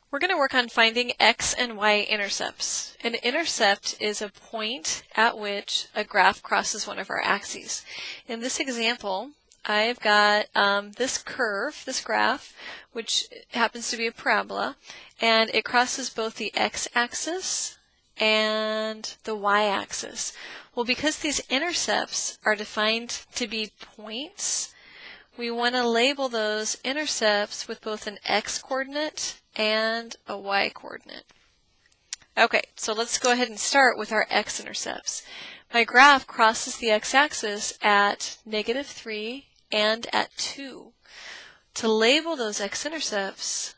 We're going to work on finding X and Y intercepts. An intercept is a point at which a graph crosses one of our axes. In this example, I've got this curve, this graph, which happens to be a parabola, and it crosses both the x-axis and the y-axis. Well, because these intercepts are defined to be points, we want to label those intercepts with both an x-coordinate and a y-coordinate. Okay, so let's go ahead and start with our x-intercepts. My graph crosses the x-axis at -3 and at 2. To label those x-intercepts,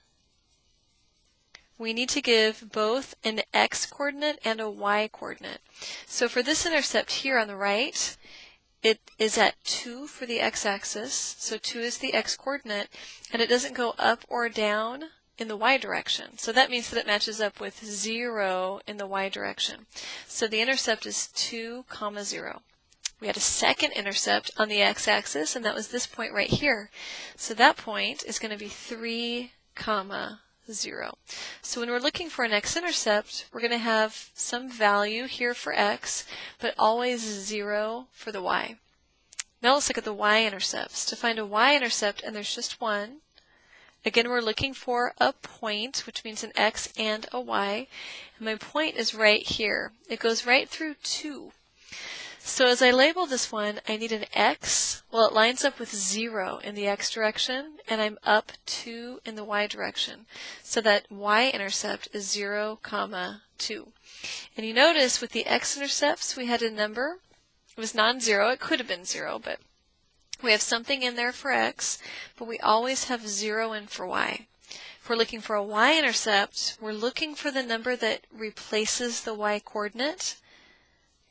we need to give both an x-coordinate and a y-coordinate. So for this intercept here on the right, it is at 2 for the x-axis, so 2 is the x-coordinate, and it doesn't go up or down in the y direction. So that means that it matches up with 0 in the y direction. So the intercept is 2, 0. We had a second intercept on the x-axis, and that was this point right here. So that point is going to be 3, 0. So when we're looking for an x-intercept, we're going to have some value here for x, but always 0 for the y. Now let's look at the y-intercepts. To find a y-intercept, and there's just one, again we're looking for a point, which means an x and a y, and my point is right here. It goes right through 2. So as I label this one, I need an x. Well, it lines up with 0 in the x direction, and I'm up 2 in the y direction. So that y-intercept is 0, 2. And you notice with the x-intercepts we had a number. It was non-zero. It could have been 0, but we have something in there for x, but we always have 0 in for y. If we're looking for a y-intercept, we're looking for the number that replaces the y-coordinate.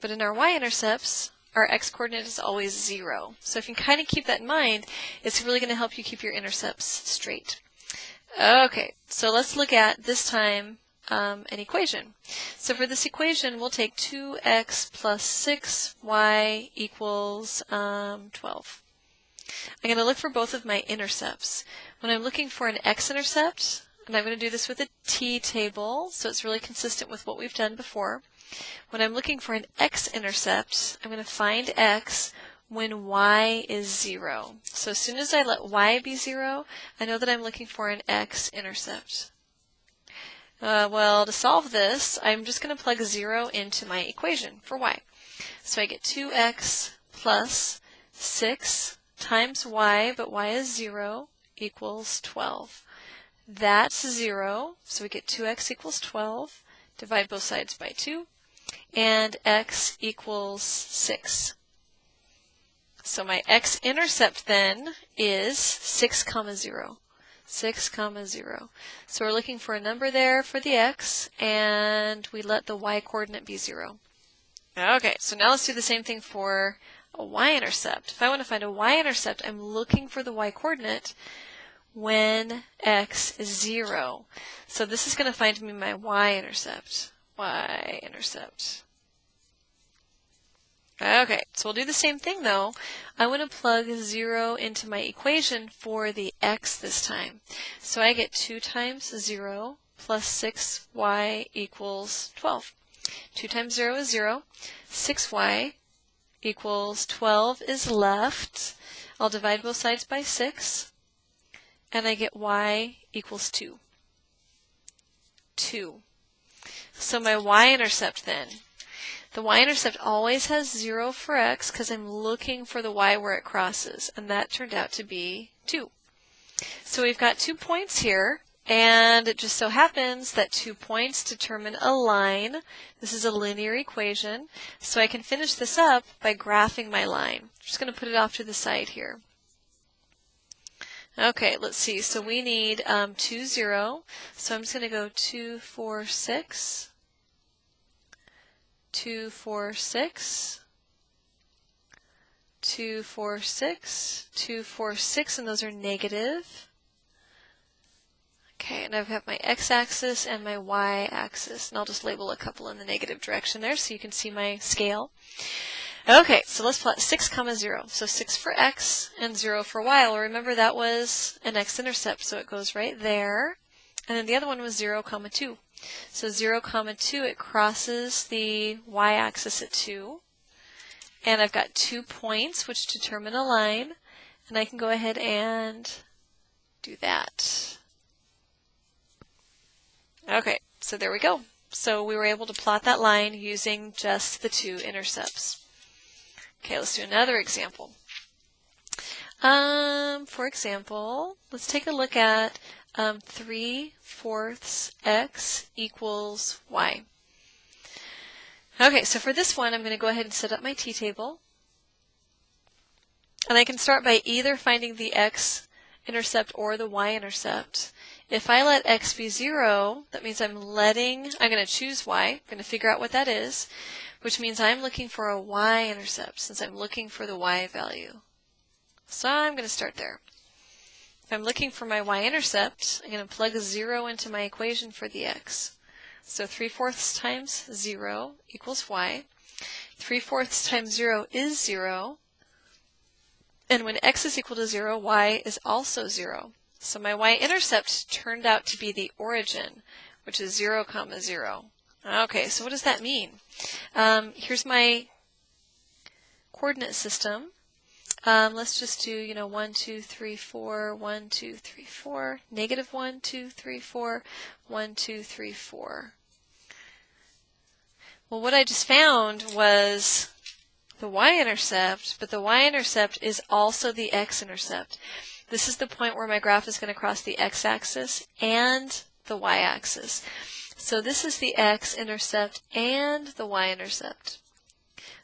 But in our y-intercepts, our x-coordinate is always 0. So if you can kind of keep that in mind, it's really going to help you keep your intercepts straight. Okay, so let's look at, this time, an equation. So for this equation, we'll take 2x plus 6y equals 12. I'm going to look for both of my intercepts. When I'm looking for an x-intercept, and I'm going to do this with a t-table, so it's really consistent with what we've done before. When I'm looking for an x-intercept, I'm going to find x when y is 0. So as soon as I let y be 0, I know that I'm looking for an x-intercept. Well, to solve this, I'm just going to plug 0 into my equation for y. So I get 2x plus 6 times y, but y is 0, equals 12. That's 0, so we get 2x equals 12. Divide both sides by 2. And x equals 6. So my x-intercept then is 6, 0. 6, 0. So we're looking for a number there for the x, and we let the y-coordinate be 0. Okay, so now let's do the same thing for a y-intercept. If I want to find a y-intercept, I'm looking for the y-coordinate when x is 0. So this is going to find me my y-intercept. Y-intercept. Okay, so we'll do the same thing though. I want to plug 0 into my equation for the x this time. So I get 2 times 0 plus 6y equals 12. 2 times 0 is 0. 6y equals 12 is left. I'll divide both sides by 6. And I get y equals 2. 2. So my y-intercept then, the y-intercept always has 0 for x because I'm looking for the y where it crosses, and that turned out to be 2. So we've got 2 points here, and it just so happens that 2 points determine a line. This is a linear equation, so I can finish this up by graphing my line. I'm just going to put it off to the side here. Okay, let's see. So we need 2, 0. So I'm just going to go 2, 4, 6, 2, 4, 6, 2, 4, 6, 2, 4, 6, and those are negative. Okay, and I've got my x-axis and my y-axis, and I'll just label a couple in the negative direction there so you can see my scale. Okay, so let's plot 6, 0. So 6 for x and 0 for y. Well, remember that was an x-intercept, so it goes right there. And then the other one was 0, 2. So 0, 2, it crosses the y-axis at 2. And I've got 2 points which determine a line. And I can go ahead and do that. Okay, so there we go. So we were able to plot that line using just the 2 intercepts. Okay, let's do another example. For example, let's take a look at 3/4 x equals y. Okay, so for this one, I'm going to go ahead and set up my t-table. And I can start by either finding the x-intercept or the y-intercept. If I let x be 0, that means I'm going to choose y, I'm going to figure out what that is, which means I'm looking for a y-intercept since I'm looking for the y value. So I'm going to start there. If I'm looking for my y-intercept, I'm going to plug a 0 into my equation for the x. So 3/4 times 0 equals y. 3/4 times 0 is 0. And when x is equal to 0, y is also 0. So my y-intercept turned out to be the origin, which is 0, 0. Okay, so what does that mean? Here's my coordinate system. Let's just do, 1, 2, 3, 4, 1, 2, 3, 4, negative 1, 2, 3, 4, 1, 2, 3, 4. Well, what I just found was the y-intercept, but the y-intercept is also the x-intercept. This is the point where my graph is going to cross the x-axis and the y-axis. So this is the x-intercept and the y-intercept.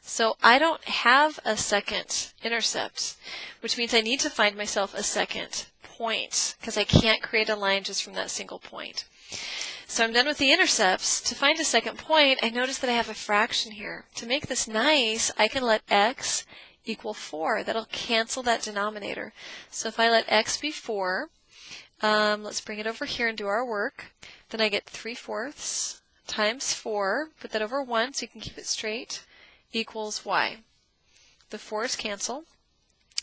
So I don't have a second intercept, which means I need to find myself a second point because I can't create a line just from that single point. So I'm done with the intercepts. To find a second point, I notice that I have a fraction here. To make this nice, I can let x equal 4. That'll cancel that denominator. So if I let x be 4, let's bring it over here and do our work. Then I get 3/4 times 4, put that over 1 so you can keep it straight, equals y. The 4's cancel.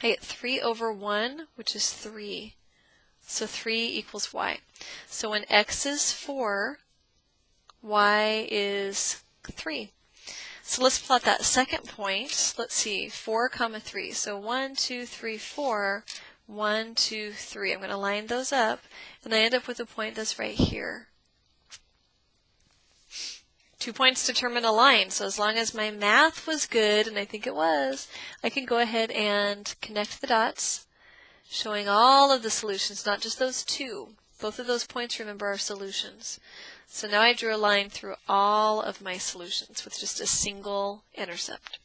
I get 3/1, which is 3. So 3 equals y. So when x is 4, y is 3. So let's plot that second point. Let's see, 4, 3. So 1, 2, 3, 4, 1, 2, 3. I'm going to line those up, and I end up with a point that's right here. 2 points determine a line, so as long as my math was good, and I think it was, I can go ahead and connect the dots, showing all of the solutions, not just those 2. Both of those points, remember, are solutions. So now I drew a line through all of my solutions with just a single intercept.